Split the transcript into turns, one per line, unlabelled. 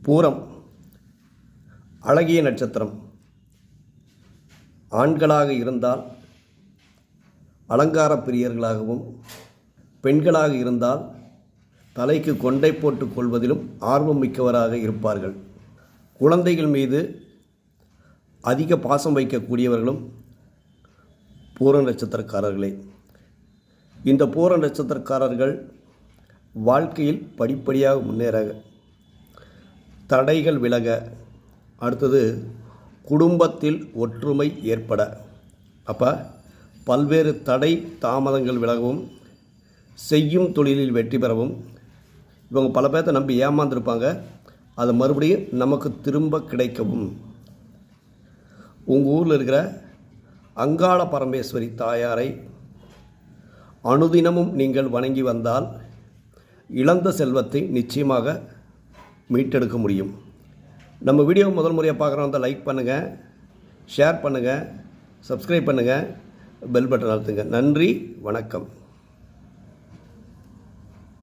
பூரம் அழகிய நட்சத்திரம். ஆண்களாக இருந்தால் அலங்கார பிரியர்களாகவும், பெண்களாக இருந்தால் தலைக்கு கொண்டை போட்டுக் கொள்வதிலும் ஆர்வம் மிக்கவராக இருப்பார்கள். குழந்தைகள் மீது அதிக பாசம் வைக்கக்கூடியவர்களும் பூர நட்சத்திரக்காரர்களே. இந்த பூர நட்சத்திரக்காரர்கள் வாழ்க்கையில் படிப்படியாக முன்னேற, தடைகள் விலக, அடுத்தது குடும்பத்தில் ஒற்றுமை ஏற்பட, அப்போ பல்வேறு தடை தாமதங்கள் விலகவும், செய்யும் தொழிலில் வெற்றி பெறவும், இவங்க பல பேர்த்த நம்பி ஏமாந்துருப்பாங்க, அதை மறுபடியும் நமக்கு திரும்ப கிடைக்கவும், உங்கள் ஊரில் இருக்கிற அங்காள பரமேஸ்வரி தாயாரை அனுதினமும் நீங்கள் வணங்கி வந்தால் இழந்த செல்வத்தை நிச்சயமாக மீட்டெடுக்க முடியும். நம்ம வீடியோ முதல் முறையாக பார்க்குறவங்க லைக் பண்ணுங்கள், ஷேர் பண்ணுங்கள், சப்ஸ்கிரைப் பண்ணுங்கள், பெல் பட்டன் அழுத்துங்க. நன்றி, வணக்கம்.